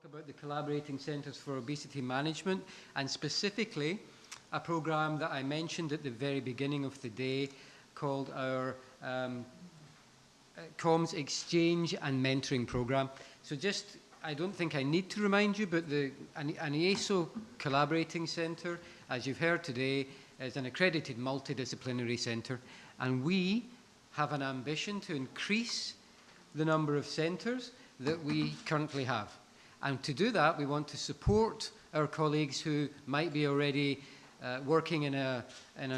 about the Collaborating Centres for Obesity Management, and specifically a programme that I mentioned at the very beginning of the day called our Comms Exchange and Mentoring Programme. So just, I don't think I need to remind you, but an EASO Collaborating Centre, as you've heard today, is an accredited multidisciplinary centre, and we have an ambition to increase the number of centres that we currently have. And to do that, we want to support our colleagues who might be already working in an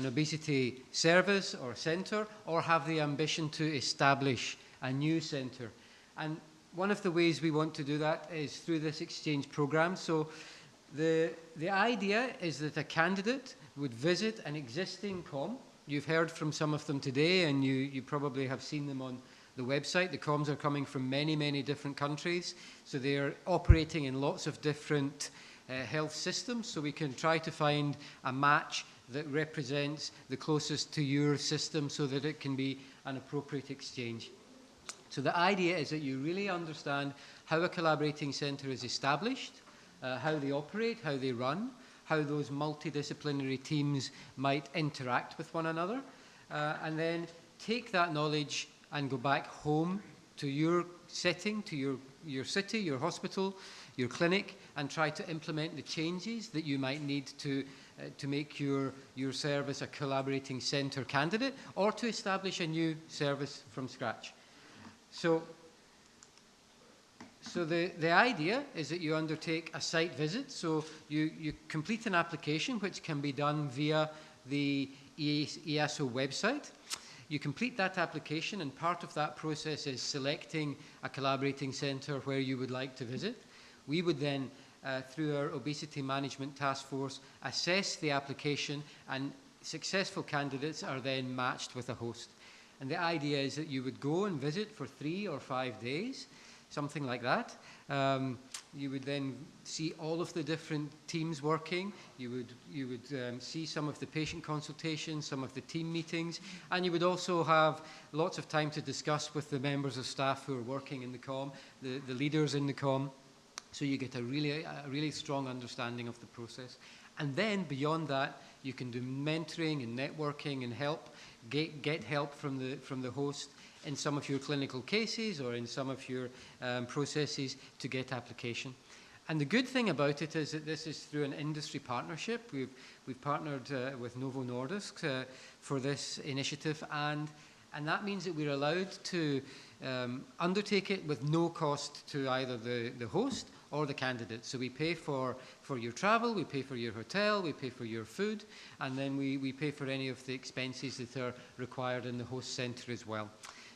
obesity service or centre, or have the ambition to establish a new centre. And one of the ways we want to do that is through this exchange programme. So the idea is that a candidate would visit an existing COM. You've heard from some of them today, and you probably have seen them on the website. The COMs are coming from many, many different countries. So they are operating in lots of different health systems. So we can try to find a match that represents the closest to your system so that it can be an appropriate exchange. So the idea is that you really understand how a collaborating centre is established, how they operate, how they run, how those multidisciplinary teams might interact with one another, and then take that knowledge and go back home to your setting, to your city, your hospital, your clinic, and try to implement the changes that you might need to make your service a collaborating centre candidate, or to establish a new service from scratch. So the idea is that you undertake a site visit. So you complete an application, which can be done via the EASO website. You complete that application, and part of that process is selecting a collaborating centre where you would like to visit. We would then, through our Obesity Management Task Force, assess the application, and successful candidates are then matched with a host. And the idea is that you would go and visit for 3 or 5 days, something like that. You would then see all of the different teams working. You would see some of the patient consultations, some of the team meetings, and you would also have lots of time to discuss with the members of staff who are working in the COM, the leaders in the COM, so you get a really strong understanding of the process. And then beyond that, you can do mentoring and networking and get help from the host in some of your clinical cases or in some of your processes to get application. And the good thing about it is that this is through an industry partnership. We've partnered with Novo Nordisk for this initiative, and that means that we're allowed to undertake it with no cost to either the host or the candidate. So we pay for your travel, we pay for your hotel, we pay for your food, and then we pay for any of the expenses that are required in the host centre as well.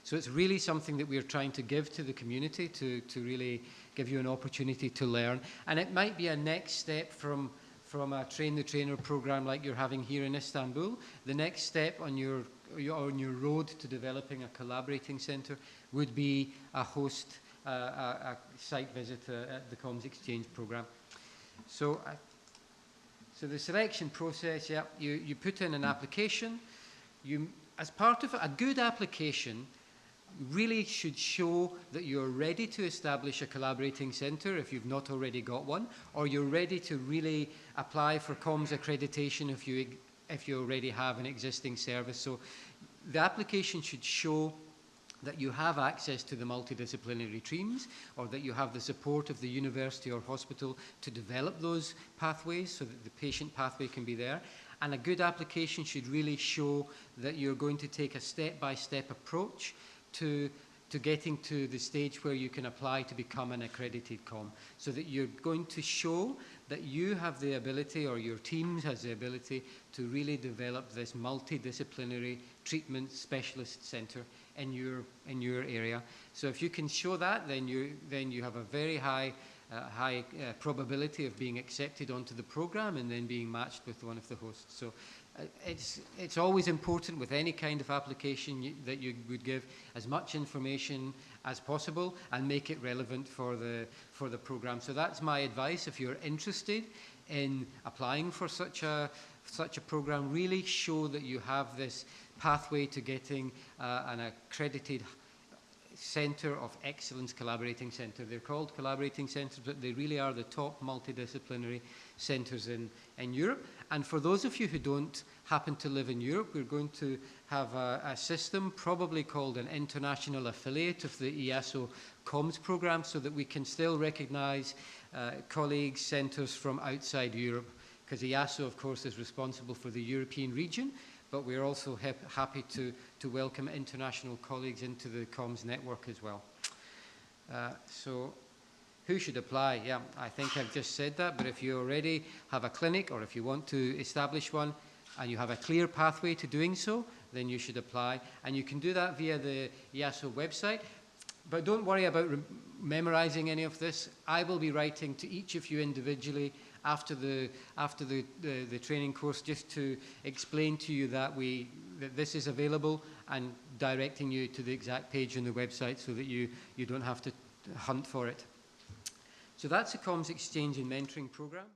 So it's really something that we're trying to give to the community to really give you an opportunity to learn. And it might be a next step from a Train the Trainer program like you're having here in Istanbul. The next step on your road to developing a collaborating centre would be a host, a site visit at the Comms Exchange program. So the selection process, yeah, you put in an application. As part of a good application, really should show that you're ready to establish a collaborating centre if you've not already got one, or you're ready to really apply for comms accreditation if you already have an existing service. So the application should show that you have access to the multidisciplinary teams, or that you have the support of the university or hospital to develop those pathways so that the patient pathway can be there. And a good application should really show that you're going to take a step-by-step approach to getting to the stage where you can apply to become an accredited COM, so that you're going to show that you have the ability, or your team has the ability, to really develop this multidisciplinary treatment specialist centre in your area. So if you can show that, then you have a very high probability of being accepted onto the program and then being matched with one of the hosts. So it's always important with any kind of application that you would give as much information as possible and make it relevant for the program. So that's my advice. If you're interested in applying for such a program, really show that you have this pathway to getting an accredited Centre of Excellence Collaborating Centre. They're called collaborating centres, but they really are the top multidisciplinary centres in Europe. And for those of you who don't happen to live in Europe, we're going to have a system probably called an international affiliate of the EASO comms programme, so that we can still recognise colleagues, centres from outside Europe, because EASO, of course, is responsible for the European region, but we're also happy to welcome international colleagues into the comms network as well. So who should apply? Yeah, I think I've just said that, but if you already have a clinic or if you want to establish one and you have a clear pathway to doing so, then you should apply. And you can do that via the EASO website. But don't worry about memorizing any of this. I will be writing to each of you individually after the training course, just to explain to you that this is available, and directing you to the exact page on the website so that you don't have to hunt for it. So that's the Comms Exchange and Mentoring Programme.